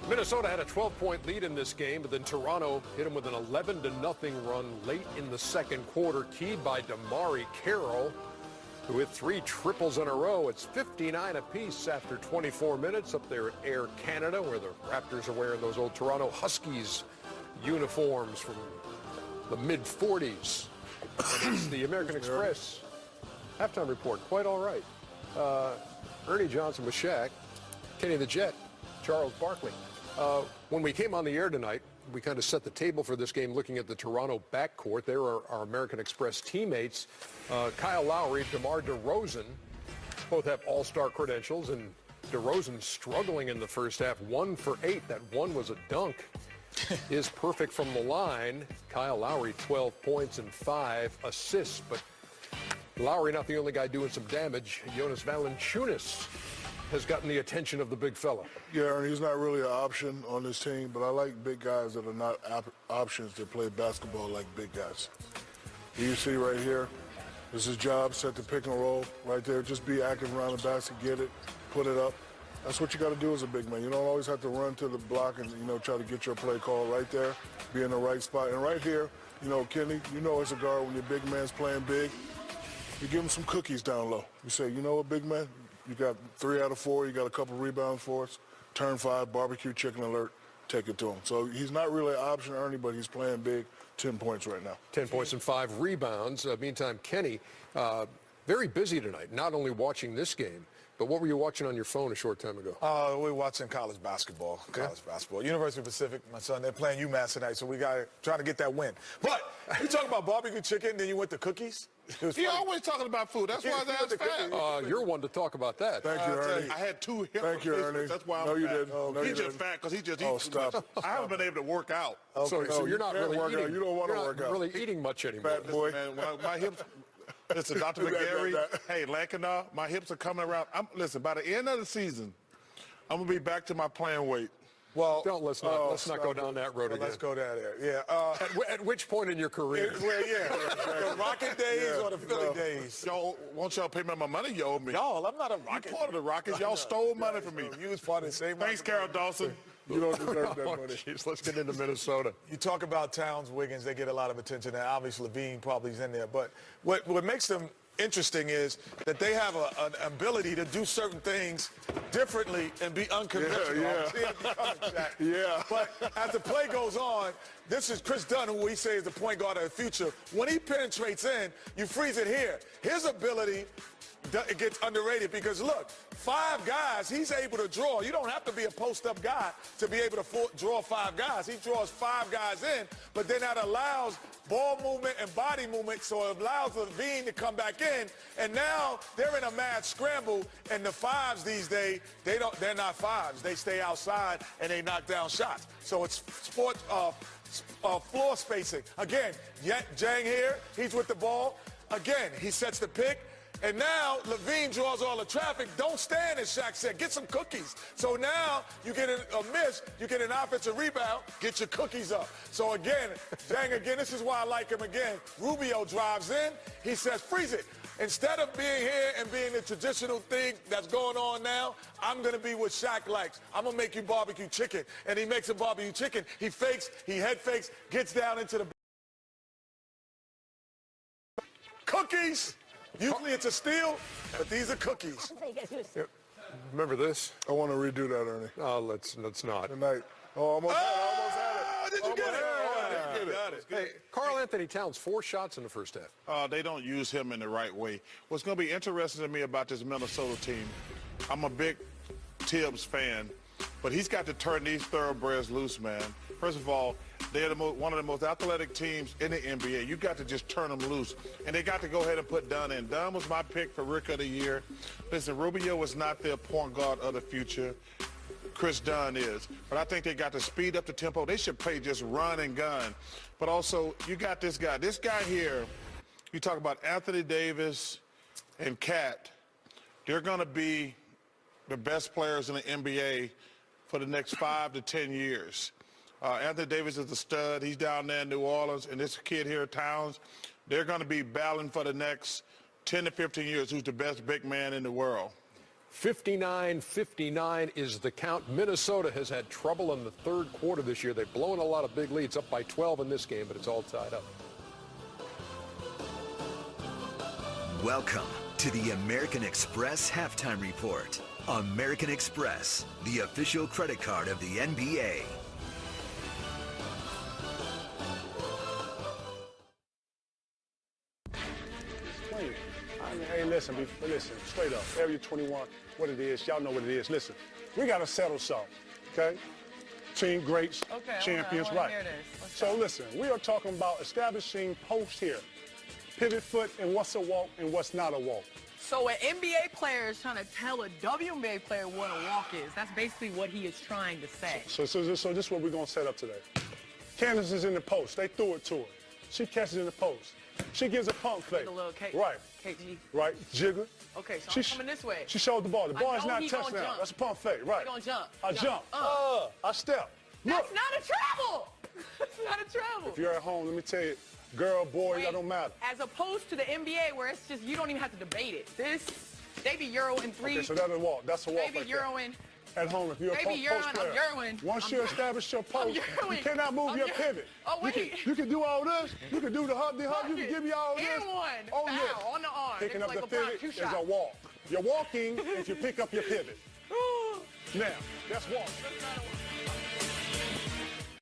Minnesota had a 12-point lead in this game, but then Toronto hit them with an 11-0 run late in the second quarter, keyed by DeMarre Carroll, who hit 3 triples in a row. It's 59 apiece after 24 minutes up there at Air Canada, where the Raptors are wearing those old Toronto Huskies uniforms from the mid-40s. And it's the American Express halftime report. Quite all right. Ernie Johnson with Shaq, Kenny the Jet, Charles Barkley. When we came on the air tonight, we kind of set the table for this game looking at the Toronto backcourt. There are our American Express teammates, Kyle Lowry, DeMar DeRozan, both have all-star credentials, and DeRozan struggling in the first half, 1 for 8. That one was a dunk. Is perfect from the line. Kyle Lowry, 12 points and 5 assists, but Lowry not the only guy doing some damage. Jonas Valanciunas has gotten the attention of the big fella. Yeah, and he's not really an option on this team, but I like big guys that are not options that play basketball like big guys. You see right here, this is his job, set the pick and roll right there. Just be active around the basket, get it, put it up. That's what you got to do as a big man. You don't always have to run to the block and, try to get your play call right there, be in the right spot. And right here, Kenny, as a guard, when your big man's playing big, you give him some cookies down low. You say, you know what, big man? You got 3 out of 4. You got a couple rebounds for us. Turn 5, barbecue chicken alert. Take it to him. So he's not really an option, Ernie, but he's playing big. 10 points right now. 10 points and 5 rebounds. Meantime, Kenny, very busy tonight, not only watching this game, but what were you watching on your phone a short time ago? We were watching college basketball. University of Pacific, my son, they're playing UMass tonight, so we got trying to get that win. But you talking about barbecue chicken, then you went to cookies? He always talking about food. That's why that's fat. You're one to talk about that. Thank you, Ernie. I had 2 hip Thank you, Ernie. That's why I'm no, you fat. didn't. No, He's just fat because he just eats stop. too much. I haven't been able to work out. Okay. So you're not really eating. You don't want to work out. Really eating much anymore. Fat boy. Man, my hips. Listen, Dr. McGarry, hey, Lankanaw, my hips are coming around. Listen, by the end of the season, I'm going to be back to my playing weight. Well, let's not go down that road again. Let's go down there. Yeah. At which point in your career? The Rocket days or the Philly days? Y'all, won't y'all pay me my money you owe me? Y'all, I'm not a Rocket. You part of the Rockets. Y'all stole money from me. You was part of the same. Thanks, Carol Dawson. You don't deserve that money. Geez, let's get into Minnesota. You talk about Towns, Wiggins, they get a lot of attention, and obviously Levine probably is in there. But what makes them interesting is that they have an ability to do certain things differently and be unconventional. Yeah. But as the play goes on, this is Chris Dunn, who we say is the point guard of the future. When he penetrates in, you freeze it here. His ability, it gets underrated because, look, 5 guys, he's able to draw. You don't have to be a post-up guy to be able to draw 5 guys. He draws 5 guys in, but then that allows ball movement and body movement, so it allows Levine to come back in, and now they're in a mad scramble, and the 5s these days, they're not 5s. They stay outside, and they knock down shots. So it's floor spacing. Again, Jang here, he's with the ball. Again, he sets the pick. And now Levine draws all the traffic. Don't stand, as Shaq said. Get some cookies. So now you get a miss, you get an offensive rebound, get your cookies up. So again, Jang again, this is why I like him again. Rubio drives in. He says, freeze it. Instead of being here and being the traditional thing that's going on now, I'm going to be what Shaq likes. I'm going to make you barbecue chicken. And he makes a barbecue chicken. He fakes, he head fakes, gets down into the cookies. Usually it's a steal, but these are cookies. Remember this? I want to redo that, Ernie. Oh, let's not. Tonight. Oh, almost had it. Did you get it? Got it. Hey, Karl Anthony Towns, 4 shots in the first half. They don't use him in the right way. What's going to be interesting to me about this Minnesota team, I'm a big Tibbs fan, but he's got to turn these thoroughbreds loose, man. First of all, they're one of the most athletic teams in the NBA. You got to just turn them loose. And they got to go ahead and put Dunn in. Dunn was my pick for Rookie of the Year. Listen, Rubio is not their point guard of the future. Chris Dunn is. But I think they got to speed up the tempo. They should play just run and gun. But also, you got this guy. This guy here, you talk about Anthony Davis and Cat. They're going to be the best players in the NBA for the next 5 to 10 years. Anthony Davis is a stud. He's down there in New Orleans. And this kid here, Towns, they're going to be battling for the next 10 to 15 years who's the best big man in the world. 59-59 is the count. Minnesota has had trouble in the third quarter this year. They've blown a lot of big leads, up by 12 in this game, but it's all tied up. Welcome to the American Express Halftime Report. American Express, the official credit card of the NBA. Hey, listen, straight up. Area 21, what it is, y'all know what it is. Listen, we got to settle something, okay? Team greats, champions, right. So listen, we are talking about establishing posts here. Pivot foot and what's a walk and what's not a walk. So an NBA player is trying to tell a WNBA player what a walk is. That's basically what he is trying to say. So this is what we're going to set up today. Candace is in the post. They threw it to her. She catches in the post. She gives a pump fake. Like a little K right. KG. Right. Jiggle. Okay, so I'm coming this way. She showed the ball. The ball is not touchdown. That's a pump fake. Right. You're going to jump. I jump. I step. That's not a travel. That's not a travel. If you're at home, let me tell you, girl, boy, that don't matter. As opposed to the NBA where it's just, you don't even have to debate it. They be Euroing three. Okay, so that's a walk. That's a walk They be Euroing. At home, if you're a post player. Once you establish your post, you cannot move your pivot. Oh, wait. You can do all this. You can do the hug. You can give me all this. And one. Oh, yeah. On the arm. Picking up the pivot is a walk. You're walking if you pick up your pivot. Now, that's walk.